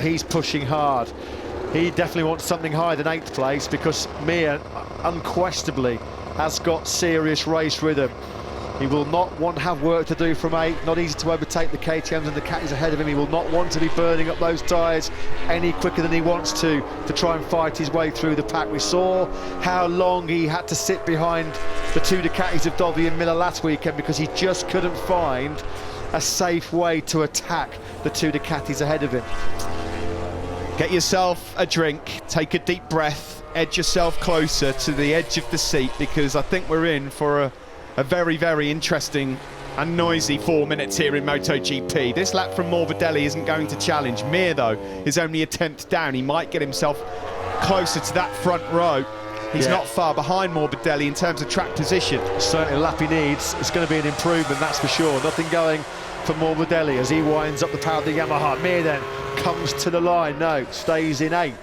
he's pushing hard. He definitely wants something higher than 8th place, because Mir unquestionably has got serious race rhythm. He will not want to have work to do from 8, not easy to overtake the KTMs and the Catties ahead of him. He will not want to be burning up those tyres any quicker than he wants to try and fight his way through the pack. We saw how long he had to sit behind the 2 Ducatis of Dovi and Miller last weekend, because he just couldn't find a safe way to attack the 2 Ducatis ahead of him. Get yourself a drink, take a deep breath, edge yourself closer to the edge of the seat, because I think we're in for a very, very interesting and noisy 4 minutes here in MotoGP. This lap from Morbidelli isn't going to challenge. Mir, though, is only a 10th down. He might get himself closer to that front row. He's not far behind Morbidelli in terms of track position. Certainly a lap he needs. It's going to be an improvement, that's for sure. Nothing going for Morbidelli as he winds up the power of the Yamaha. Mir then comes to the line. No, stays in 8th.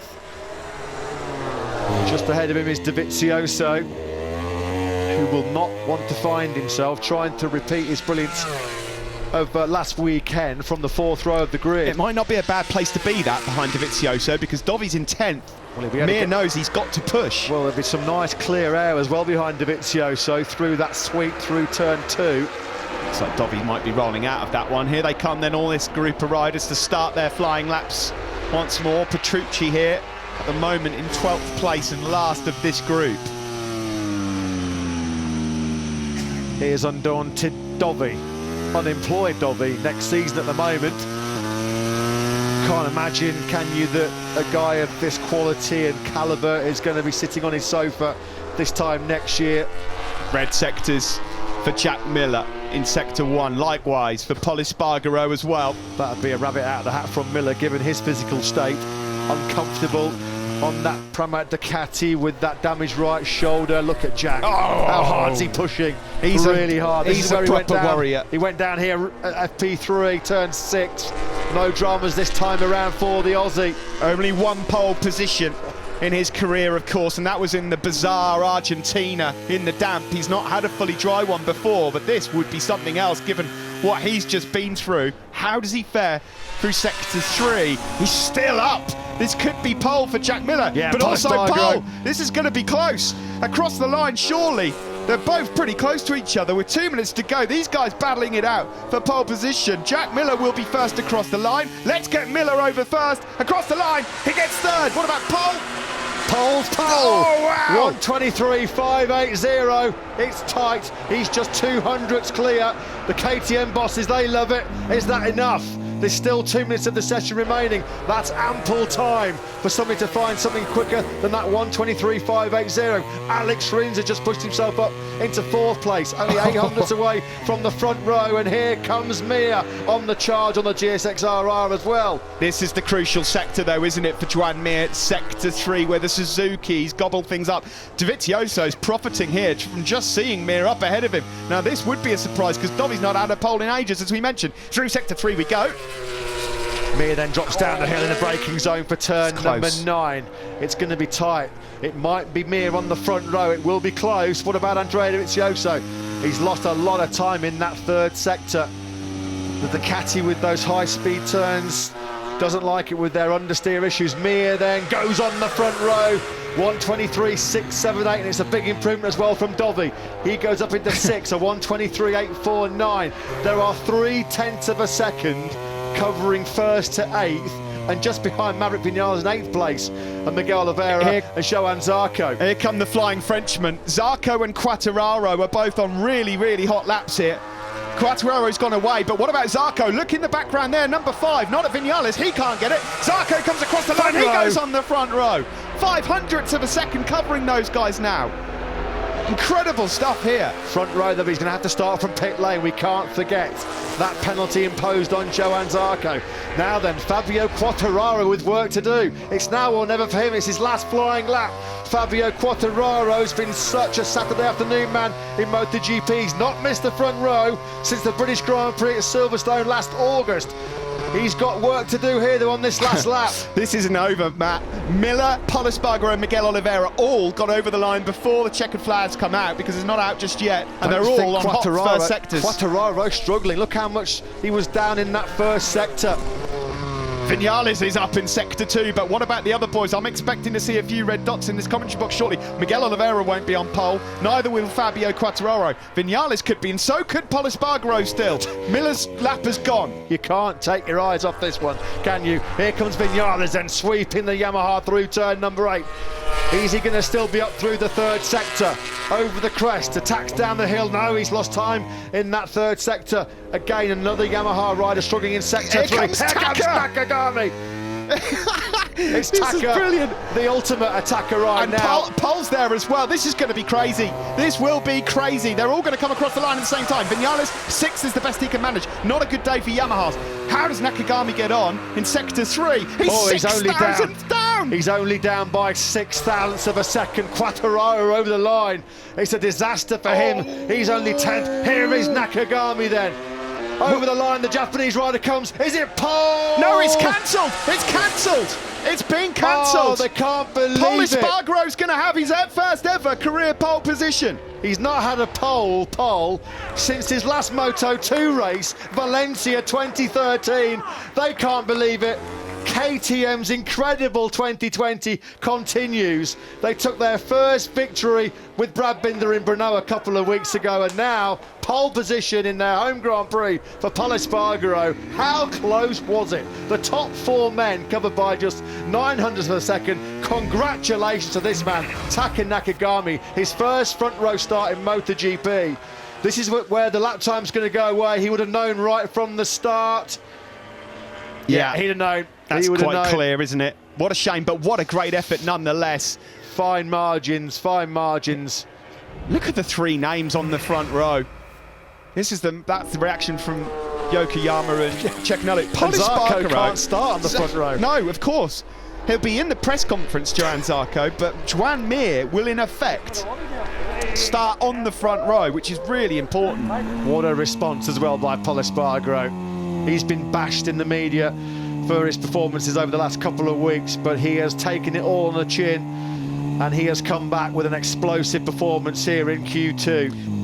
Just ahead of him is Dovizioso, who will not want to find himself trying to repeat his brilliance of last weekend from the 4th row of the grid. It might not be a bad place to be, that, behind Dovizioso, because Dovi's in 10th. Well, Mir knows he's got to push. Well, there'll be some nice clear air as well behind Dovizioso through that sweep through turn 2. Looks like Dovi might be rolling out of that one. Here they come then, all this group of riders to start their flying laps once more. Petrucci here at the moment in 12th place and last of this group. Here's undaunted Dovi, unemployed Dovi next season at the moment. Can't imagine, can you, that a guy of this quality and calibre is going to be sitting on his sofa this time next year. Red sectors for Jack Miller in Sector 1, likewise for Pol Espargaro as well. That'd be a rabbit out of the hat from Miller, given his physical state. Uncomfortable on that Pramac Ducati with that damaged right shoulder. Look at Jack. Oh, how hard's he pushing? He's really hard. He's a proper warrior. He went down here at FP3, turn 6. No dramas this time around for the Aussie. Only one pole position in his career, of course, and that was in the bizarre Argentina in the damp. He's not had a fully dry one before, but this would be something else given what he's just been through. How does he fare through Sector 3? He's still up. This could be pole for Jack Miller, but also pole. This is going to be close. Across the line, surely. They're both pretty close to each other with 2 minutes to go. These guys battling it out for pole position. Jack Miller will be first across the line. Let's get Miller over first. Across the line, he gets 3rd. What about pole? Pole's pole. Oh, wow. 1:23.580. It's tight. He's just 200ths clear. The KTM bosses, they love it. Is that enough? There's still 2 minutes of the session remaining. That's ample time for somebody to find something quicker than that 1:23.580. Alex Rins has just pushed himself up into 4th place, only 800ths away from the front row, and here comes Mir on the charge on the GSX-RR as well. This is the crucial sector, though, isn't it, for Joan Mir? Sector 3, where the Suzuki's gobbled things up. Dovizioso's profiting here from just seeing Mir up ahead of him. Now, this would be a surprise, because Dovi's not had a pole in ages, as we mentioned. Through Sector 3 we go. Mir then drops down the hill in the braking zone for turn number 9. It's going to be tight. It might be Mir on the front row. It will be close. What about Andrea Dovizioso? He's lost a lot of time in that 3rd sector. The Ducati with those high-speed turns doesn't like it with their understeer issues. Mir then goes on the front row. 1:23.678, and it's a big improvement as well from Dovi. He goes up into 6, a 1:23.849. There are 0.3 of a second covering 1st to 8th, and just behind Maverick Vinales in 8th place, and Miguel Oliveira and Johan Zarco. Here come the flying Frenchmen. Zarco and Quartararo are both on really, really hot laps here. Quartararo's gone away, but what about Zarco? Look in the background there, number 5, not at Vinales, he can't get it. Zarco comes across the line, he goes on the front row. 0.05 of a second covering those guys now. Incredible stuff here. Front row, though, he's going to have to start from pit lane. We can't forget that penalty imposed on Johan Zarco. Now then, Fabio Quartararo with work to do. It's now or never for him. It's his last flying lap. Fabio Quartararo's been such a Saturday afternoon man in MotoGP. He's not missed the front row since the British Grand Prix at Silverstone last August. He's got work to do here, though, on this last lap. This isn't over, Matt. Miller, Pol Espargaro and Miguel Oliveira all got over the line before the checkered flags come out, because it's not out just yet, and they're all on hot first sectors. Quartararo struggling. Look how much he was down in that first sector. Vinales is up in sector 2, but what about the other boys? I'm expecting to see a few red dots in this commentary box shortly. Miguel Oliveira won't be on pole, neither will Fabio Quartararo. Vinales could be, and so could Pol Espargaro still. Miller's lap has gone. You can't take your eyes off this one, can you? Here comes Vinales then sweeping the Yamaha through turn number 8. Is he going to still be up through the third sector? Over the crest, attacks down the hill. No, he's lost time in that third sector. Again, another Yamaha rider struggling in sector 3. Here comes Nakagami. It's This Taka, is brilliant. the ultimate attacker right And now. Pole's there as well. This is going to be crazy. This will be crazy. They're all going to come across the line at the same time. Vinales, 6 is the best he can manage. Not a good day for Yamahas. How does Nakagami get on in sector 3? He's 6,000 down. He's only down by 6,000ths of a second. Quartararo over the line. It's a disaster for him. He's only 10th. Here is Nakagami then. Over the line, the Japanese rider comes. Is it Pole? No, it's cancelled. It's cancelled. It's been cancelled. Oh, they can't believe Pol it. Espargaro's going to have his first ever career pole position. He's not had a pole since his last Moto2 race, Valencia 2013. They can't believe it. KTM's incredible 2020 continues. They took their first victory with Brad Binder in Brno a couple of weeks ago, and now pole position in their home Grand Prix for Pol Espargaro. How close was it? The top 4 men covered by just 900ths of a second. Congratulations to this man, Taka Nakagami, his first front row start in MotoGP. This is where the lap time's going to go away. He would have known right from the start. Yeah, he'd have known. That's quite clear, isn't it? What a shame, but what a great effort nonetheless. Fine margins, fine margins. Look at the 3 names on the front row. That's the reaction from Yokoyama and Cecchinelli. Pol Espargaro can't start on the front row. No, of course. He'll be in the press conference, Johan Zarco, but Joan Mir will in effect start on the front row, which is really important. What a response as well by Pol Espargaro. He's been bashed in the media for his performances over the last couple of weeks, but he has taken it all on the chin and he has come back with an explosive performance here in Q2.